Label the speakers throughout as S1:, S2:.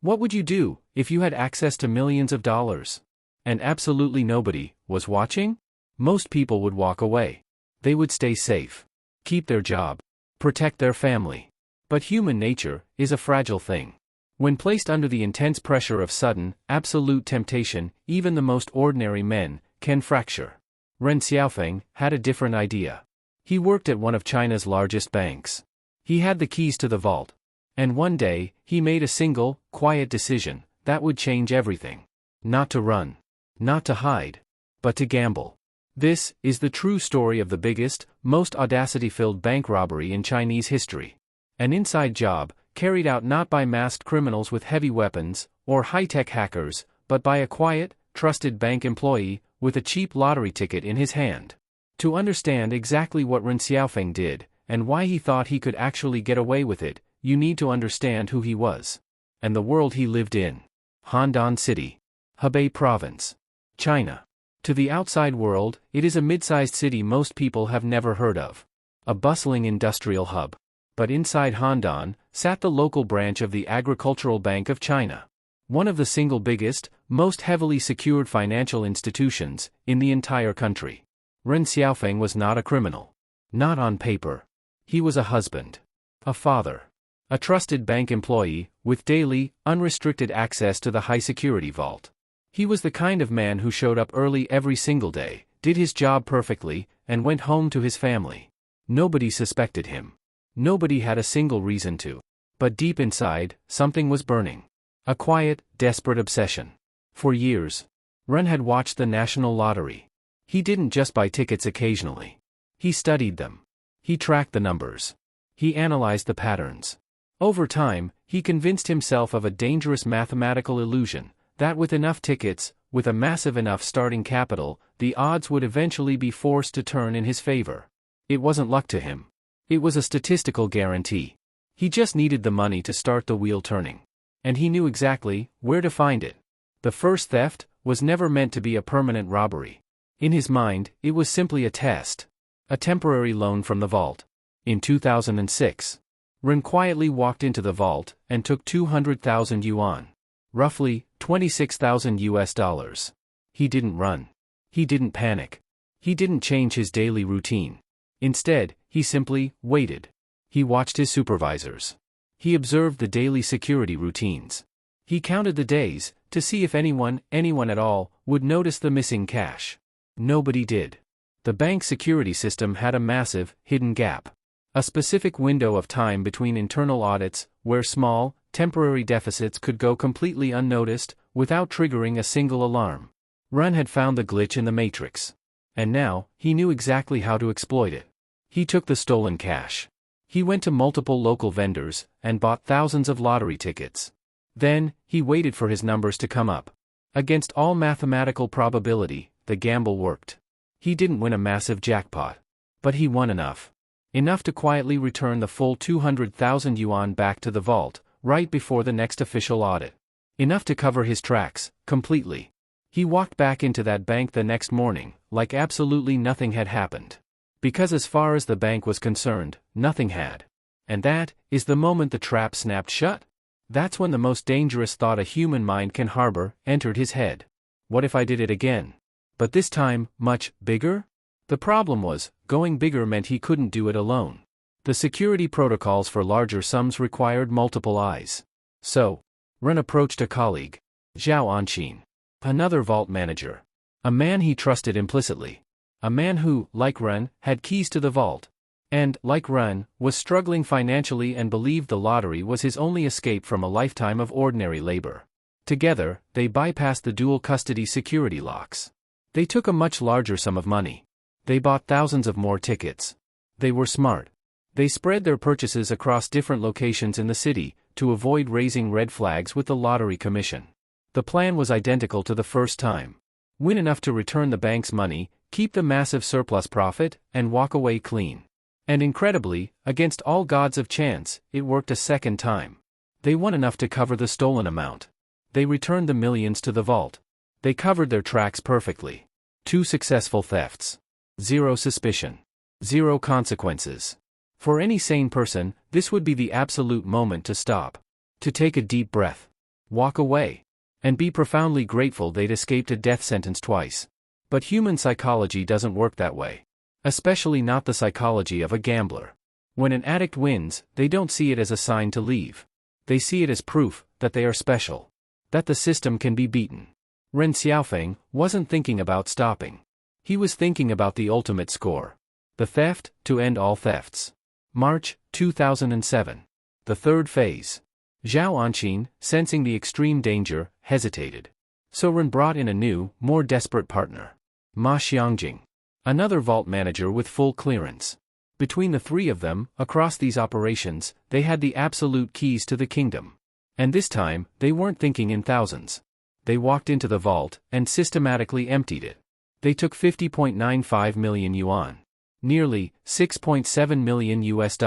S1: What would you do if you had access to millions of dollars? And absolutely nobody was watching? Most people would walk away. They would stay safe, keep their job, protect their family. But human nature is a fragile thing. When placed under the intense pressure of sudden, absolute temptation, even the most ordinary men can fracture. Ren Xiaofeng had a different idea. He worked at one of China's largest banks. He had the keys to the vault. And one day, he made a single, quiet decision that would change everything. Not to run, not to hide, but to gamble. This is the true story of the biggest, most audacity-filled bank robbery in Chinese history. An inside job, carried out not by masked criminals with heavy weapons, or high-tech hackers, but by a quiet, trusted bank employee, with a cheap lottery ticket in his hand. To understand exactly what Ren Xiaofeng did, and why he thought he could actually get away with it, you need to understand who he was. And the world he lived in. Handan City, Hebei Province, China. To the outside world, it is a mid-sized city most people have never heard of. A bustling industrial hub. But inside Handan, sat the local branch of the Agricultural Bank of China. One of the single biggest, most heavily secured financial institutions in the entire country. Ren Xiaofeng was not a criminal. Not on paper. He was a husband. A father. A trusted bank employee, with daily, unrestricted access to the high-security vault. He was the kind of man who showed up early every single day, did his job perfectly, and went home to his family. Nobody suspected him. Nobody had a single reason to. But deep inside, something was burning. A quiet, desperate obsession. For years, Ren had watched the national lottery. He didn't just buy tickets occasionally. He studied them. He tracked the numbers. He analyzed the patterns. Over time, he convinced himself of a dangerous mathematical illusion, that with enough tickets, with a massive enough starting capital, the odds would eventually be forced to turn in his favor. It wasn't luck to him. It was a statistical guarantee. He just needed the money to start the wheel turning. And he knew exactly where to find it. The first theft was never meant to be a permanent robbery. In his mind, it was simply a test. A temporary loan from the vault. In 2006, Ren quietly walked into the vault and took 200,000 yuan. Roughly, $26,000. He didn't run. He didn't panic. He didn't change his daily routine. Instead, he simply waited. He watched his supervisors. He observed the daily security routines. He counted the days, to see if anyone at all, would notice the missing cash. Nobody did. The bank security system had a massive, hidden gap. A specific window of time between internal audits, where small, temporary deficits could go completely unnoticed, without triggering a single alarm. Ren had found the glitch in the matrix. And now, he knew exactly how to exploit it. He took the stolen cash. He went to multiple local vendors, and bought thousands of lottery tickets. Then, he waited for his numbers to come up. Against all mathematical probability, the gamble worked. He didn't win a massive jackpot. But he won enough. Enough to quietly return the full 200,000 yuan back to the vault, right before the next official audit. Enough to cover his tracks, completely. He walked back into that bank the next morning, like absolutely nothing had happened. Because as far as the bank was concerned, nothing had. And that is the moment the trap snapped shut. That's when the most dangerous thought a human mind can harbor entered his head. What if I did it again? But this time, much bigger? The problem was, going bigger meant he couldn't do it alone. The security protocols for larger sums required multiple eyes. So, Ren approached a colleague, Zhao Anqin, another vault manager. A man he trusted implicitly. A man who, like Ren, had keys to the vault. And, like Ren, was struggling financially and believed the lottery was his only escape from a lifetime of ordinary labor. Together, they bypassed the dual custody security locks. They took a much larger sum of money. They bought thousands of more tickets. They were smart. They spread their purchases across different locations in the city, to avoid raising red flags with the lottery commission. The plan was identical to the first time. Win enough to return the bank's money, keep the massive surplus profit, and walk away clean. And incredibly, against all gods of chance, it worked a second time. They won enough to cover the stolen amount. They returned the millions to the vault. They covered their tracks perfectly. 2 successful thefts. 0 suspicion. 0 consequences. For any sane person, this would be the absolute moment to stop. To take a deep breath. walk away, and be profoundly grateful they'd escaped a death sentence twice. But human psychology doesn't work that way. Especially not the psychology of a gambler. When an addict wins, they don't see it as a sign to leave. They see it as proof that they are special. That the system can be beaten. Ren Xiaofeng wasn't thinking about stopping. He was thinking about the ultimate score. The theft, to end all thefts. March, 2007. The third phase. Zhao Anqin, sensing the extreme danger, hesitated. So Ren brought in a new, more desperate partner. Ma Xiangjing. Another vault manager with full clearance. Between the three of them, across these operations, they had the absolute keys to the kingdom. And this time, they weren't thinking in thousands. They walked into the vault, and systematically emptied it. They took 50.95 million yuan. Nearly, $6.7 million US.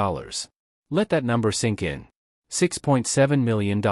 S1: Let that number sink in. $6.7 million.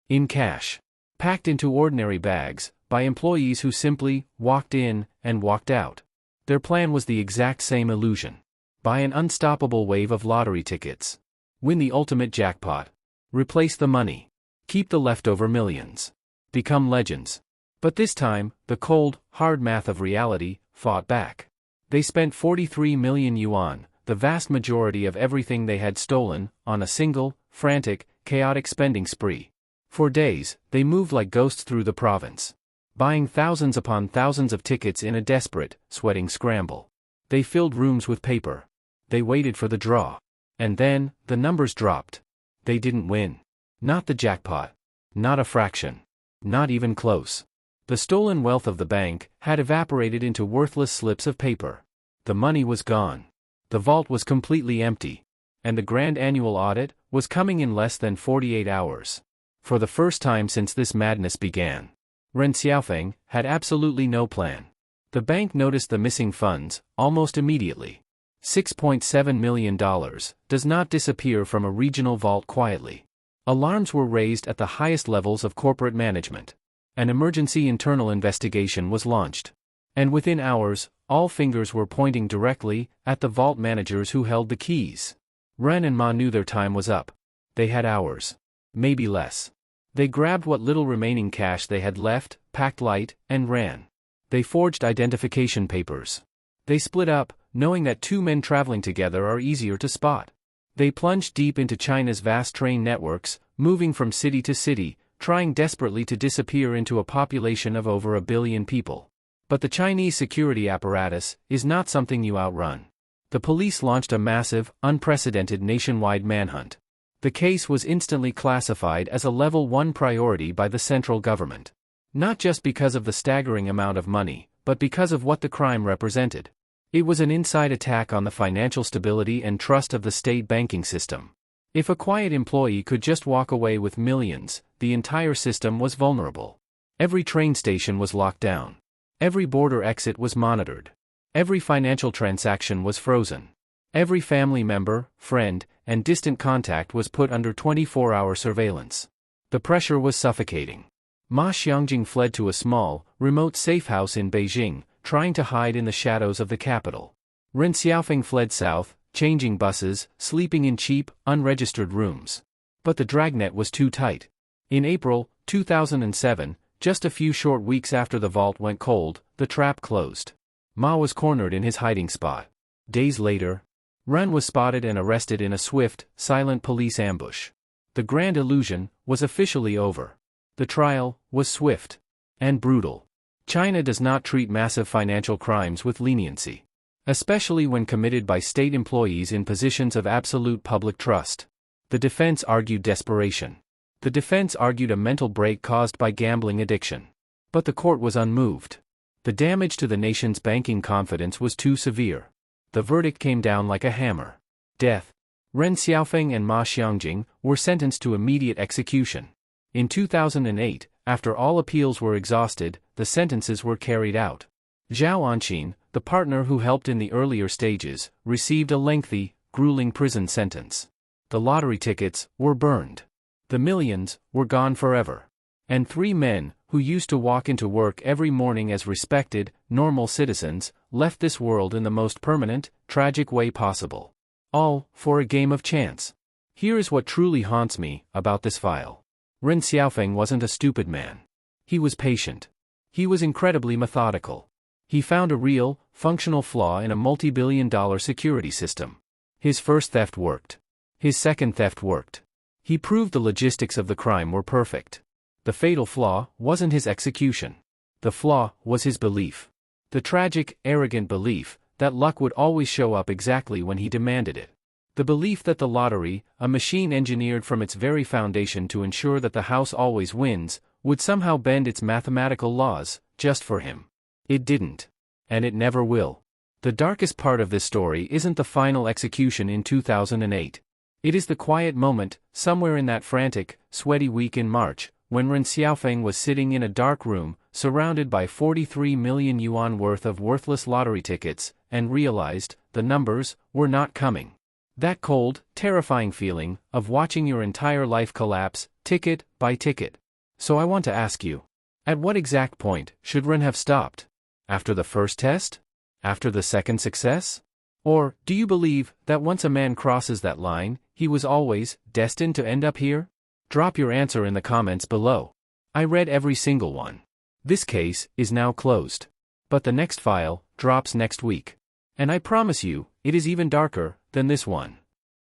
S1: In cash. Packed into ordinary bags, by employees who simply walked in and walked out. Their plan was the exact same illusion. Buy an unstoppable wave of lottery tickets. Win the ultimate jackpot. Replace the money. Keep the leftover millions. Become legends. But this time, the cold, hard math of reality fought back. They spent 43 million yuan, the vast majority of everything they had stolen, on a single, frantic, chaotic spending spree. For days, they moved like ghosts through the province. Buying thousands upon thousands of tickets in a desperate, sweating scramble. They filled rooms with paper. They waited for the draw. And then, the numbers dropped. They didn't win. Not the jackpot. Not a fraction. Not even close. The stolen wealth of the bank had evaporated into worthless slips of paper. The money was gone. The vault was completely empty. And the grand annual audit was coming in less than 48 hours. For the first time since this madness began. Ren Xiaofeng had absolutely no plan. The bank noticed the missing funds almost immediately. $6.7 million does not disappear from a regional vault quietly. Alarms were raised at the highest levels of corporate management. An emergency internal investigation was launched. And within hours, all fingers were pointing directly at the vault managers who held the keys. Ren and Ma knew their time was up. They had hours. Maybe less. They grabbed what little remaining cash they had left, packed light, and ran. They forged identification papers. They split up, knowing that two men traveling together are easier to spot. They plunged deep into China's vast train networks, moving from city to city, trying desperately to disappear into a population of over 1 billion people. But the Chinese security apparatus is not something you outrun. The police launched a massive, unprecedented nationwide manhunt. The case was instantly classified as a level 1 priority by the central government. Not just because of the staggering amount of money, but because of what the crime represented. It was an inside attack on the financial stability and trust of the state banking system. If a quiet employee could just walk away with millions, the entire system was vulnerable. Every train station was locked down. Every border exit was monitored. Every financial transaction was frozen. Every family member, friend, and distant contact was put under 24-hour surveillance. The pressure was suffocating. Ma Xiangjing fled to a small, remote safe house in Beijing, trying to hide in the shadows of the capital. Ren Xiaofeng fled south, changing buses, sleeping in cheap, unregistered rooms. But the dragnet was too tight. In April 2007, just a few short weeks after the vault went cold, the trap closed. Ma was cornered in his hiding spot. Days later, Ren was spotted and arrested in a swift, silent police ambush. The grand illusion was officially over. The trial was swift and brutal. China does not treat massive financial crimes with leniency, especially when committed by state employees in positions of absolute public trust. The defense argued desperation. The defense argued a mental break caused by gambling addiction. But the court was unmoved. The damage to the nation's banking confidence was too severe. The verdict came down like a hammer. Death. Ren Xiaofeng and Ma Xiangjing were sentenced to immediate execution. In 2008, after all appeals were exhausted, the sentences were carried out. Zhao Anqin, the partner who helped in the earlier stages, received a lengthy, grueling prison sentence. The lottery tickets were burned. The millions were gone forever. And 3 men, who used to walk into work every morning as respected, normal citizens, left this world in the most permanent, tragic way possible. All for a game of chance. Here is what truly haunts me about this file. Ren Xiaofeng wasn't a stupid man. He was patient. He was incredibly methodical. He found a real, functional flaw in a multi-billion-dollar security system. His first theft worked. His second theft worked. He proved the logistics of the crime were perfect. The fatal flaw wasn't his execution. The flaw was his belief. The tragic, arrogant belief that luck would always show up exactly when he demanded it. The belief that the lottery, a machine engineered from its very foundation to ensure that the house always wins, would somehow bend its mathematical laws, just for him. It didn't. And it never will. The darkest part of this story isn't the final execution in 2008. It is the quiet moment, somewhere in that frantic, sweaty week in March, when Ren Xiaofeng was sitting in a dark room, surrounded by 43 million yuan worth of worthless lottery tickets, and realized the numbers were not coming. That cold, terrifying feeling of watching your entire life collapse, ticket by ticket. So I want to ask you, at what exact point should Ren have stopped? After the first test? After the second success? Or, do you believe that once a man crosses that line, he was always destined to end up here? Drop your answer in the comments below. I read every single one. This case is now closed. But the next file drops next week. And I promise you, it is even darker than this one.